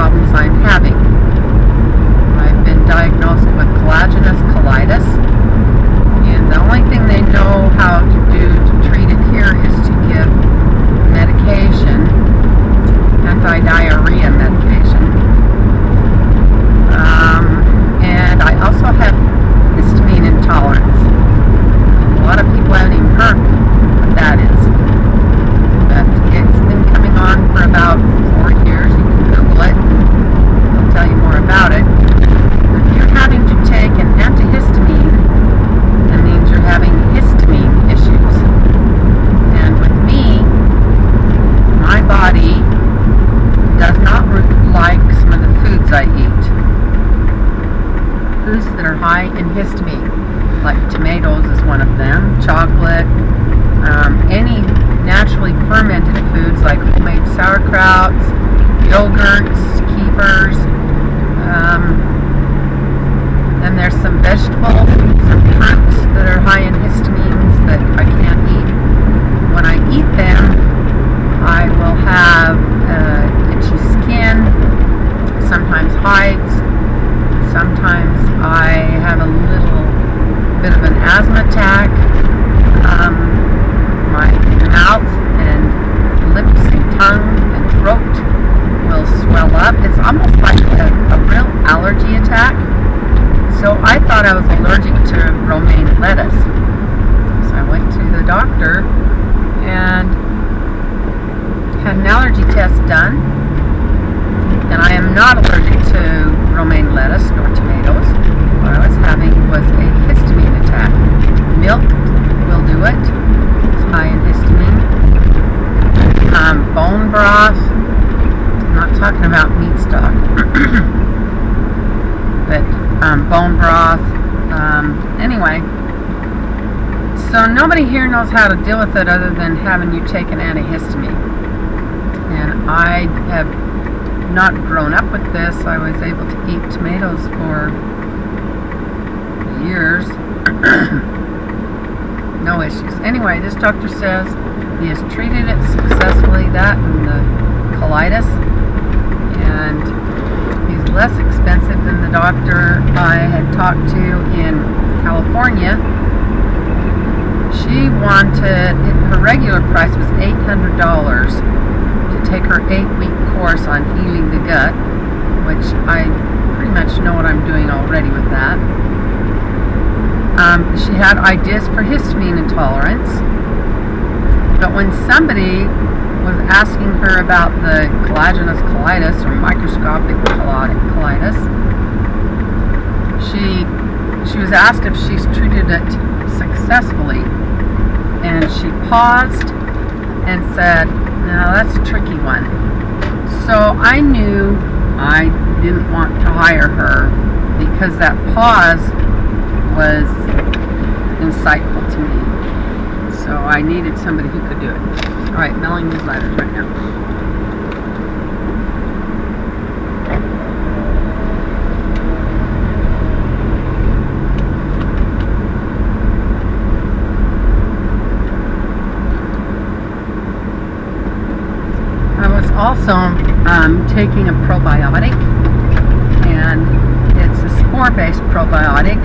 problems I'm having. I've been diagnosed with collagenous colitis, and the only thing they know how to do to treat it here is to give medication, anti-diarrhea medication. And I also have histamine intolerance. A lot of people haven't even heard what that is. But it's been coming on for about 4 years. You can Google it and they'll tell you more about it. If you're having to take an antihistamine, that means you're having histamine issues. And with me, my body does not like some of the foods I eat. Foods that are high in histamine, like tomatoes is one of them, chocolate, any naturally fermented foods like homemade sauerkrauts, yogurts, keefers. Then there's some vegetables, some fruits that are high in histamines that I can't eat. When I eat them, I will have itchy skin, sometimes hives, sometimes I have a little bit of an asthma attack. My mouth and lips and tongue and throat will swell up. It's almost like a real allergy attack. So I thought I was allergic to romaine lettuce. So I went to the doctor and had an allergy test done. And I am not allergic to romaine lettuce nor tomatoes. What I was having was a histamine attack. Milk will do it. It's high in histamine. Bone broth. I'm not talking about meat stock. But bone broth. Anyway. So nobody here knows how to deal with it other than having you take an antihistamine. And I have not grown up with this. I was able to eat tomatoes for years. No issues. Anyway, this doctor says he has treated it successfully, that and the colitis, and he's less expensive than the doctor I had talked to in California. She wanted, her regular price was $800 to take her 8-week course on healing the gut, which I pretty much know what I'm doing already with that. She had ideas for histamine intolerance, but when somebody was asking her about the collagenous colitis or microscopic colitis, she was asked if she's treated it successfully, and she paused and said, "No, that's a tricky one." So I knew I didn't want to hire her because that pause was insightful to me. So I needed somebody who could do it. Alright, mailing these letters right now. I was also taking a probiotic, and it's a spore-based probiotic.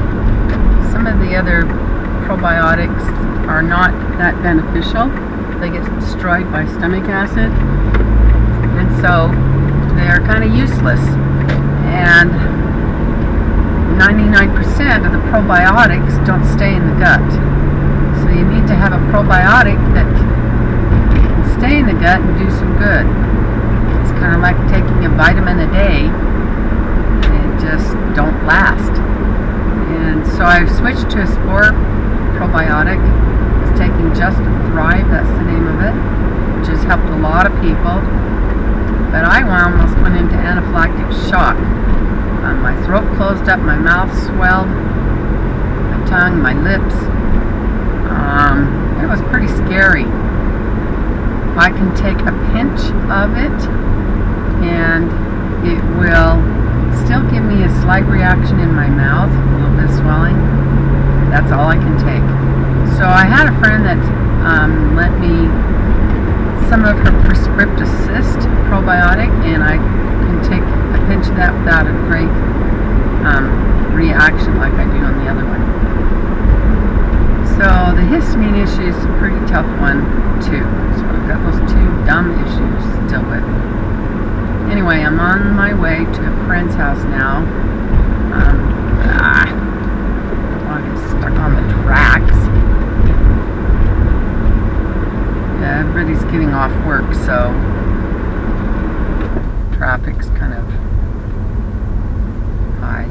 Some of the other probiotics are not that beneficial. They get destroyed by stomach acid, and so they are kind of useless. And 99% of the probiotics don't stay in the gut. So you need to have a probiotic that can stay in the gut and do some good. It's kind of like taking a vitamin a day. They just don't last. And so I've switched to a spore probiotic. It's taking Just Thrive, that's the name of it, which has helped a lot of people. But I almost went into anaphylactic shock. My throat closed up, my mouth swelled, my tongue, my lips. It was pretty scary. I can take a pinch of it and it will still give me a slight reaction in my mouth, a little bit of swelling. That's all I can take. So I had a friend that lent me some of her Prescript Assist probiotic, and I can take without a great reaction like I do on the other one. So the histamine issue is a pretty tough one too. So I've got those two dumb issues still with me. Anyway, I'm on my way to a friend's house now. I don't want to get stuck on the tracks. Yeah, everybody's getting off work, so traffic's kind of high.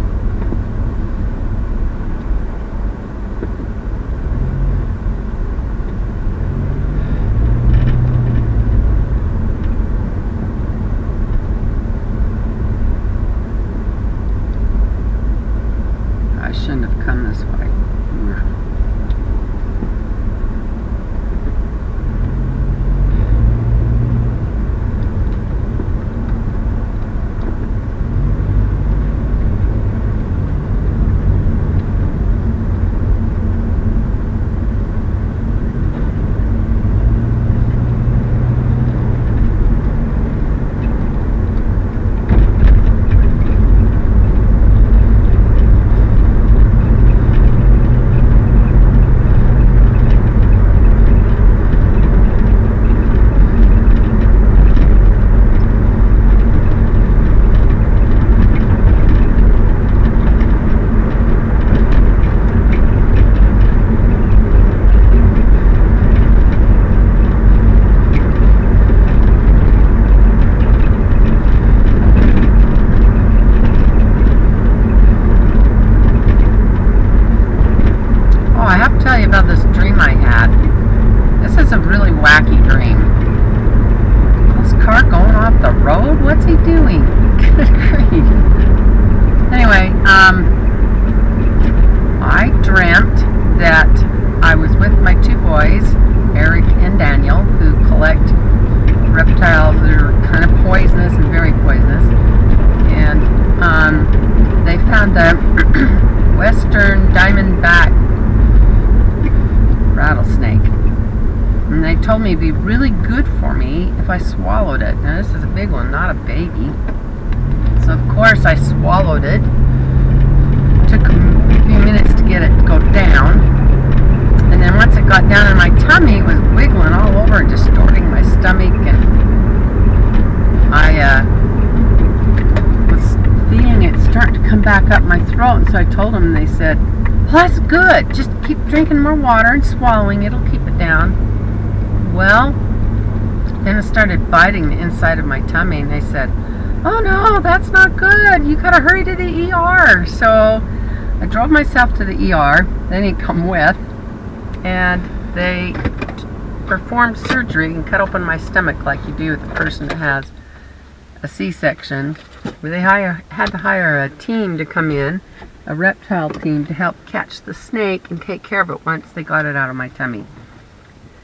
I shouldn't have come this way. Tell you about this dream I had. This is a really wacky dream. This car going off the road? What's he doing? Good grief. Anyway, I dreamt that I was with my two boys, Eric and Daniel, who collect reptiles that are kind of poisonous and very poisonous. And they found a western diamondback rattlesnake, and they told me it'd be really good for me if I swallowed it. Now this is a big one, not a baby. So of course I swallowed it. Took a few minutes to get it to go down, and then once it got down in my tummy, it was wiggling all over and distorting my stomach, and I was feeling it starting to come back up my throat. And so I told them, and they said, well, that's good. Just keep drinking more water and swallowing. It'll keep it down. Well, then it started biting the inside of my tummy, and they said, oh no, that's not good. You gotta hurry to the ER. So I drove myself to the ER. They didn't come with, and they performed surgery and cut open my stomach like you do with a person that has a C-section. Where they had to hire a team to come in, a reptile team, to help catch the snake and take care of it once they got it out of my tummy.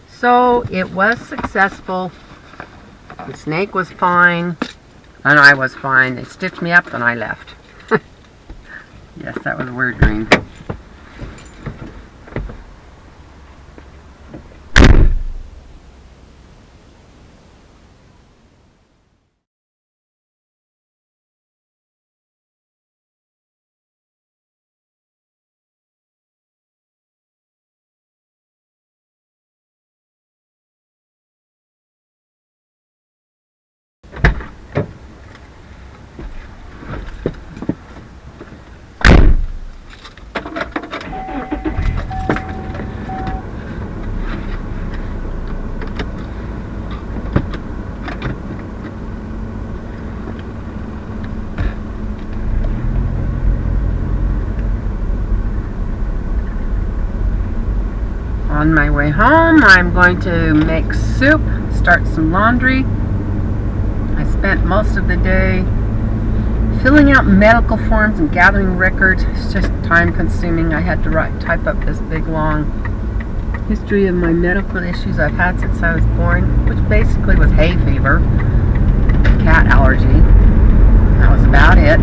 So it was successful. The snake was fine, and I was fine. They stitched me up and I left. Yes, that was a weird dream. On my way home, I'm going to make soup, start some laundry. I spent most of the day filling out medical forms and gathering records. It's just time consuming. I had to type up this big long history of my medical issues I've had since I was born, which basically was hay fever, cat allergy. That was about it.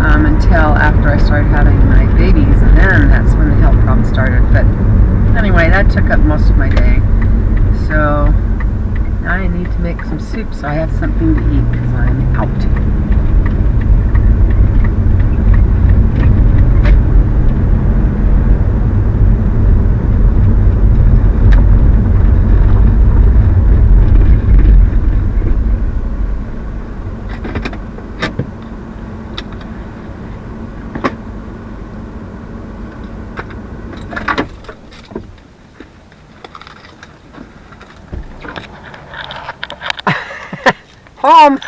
Until after I started having my babies, and then that's when the health problems started. But anyway, that took up most of my day. So now I need to make some soup so I have something to eat because I'm out. home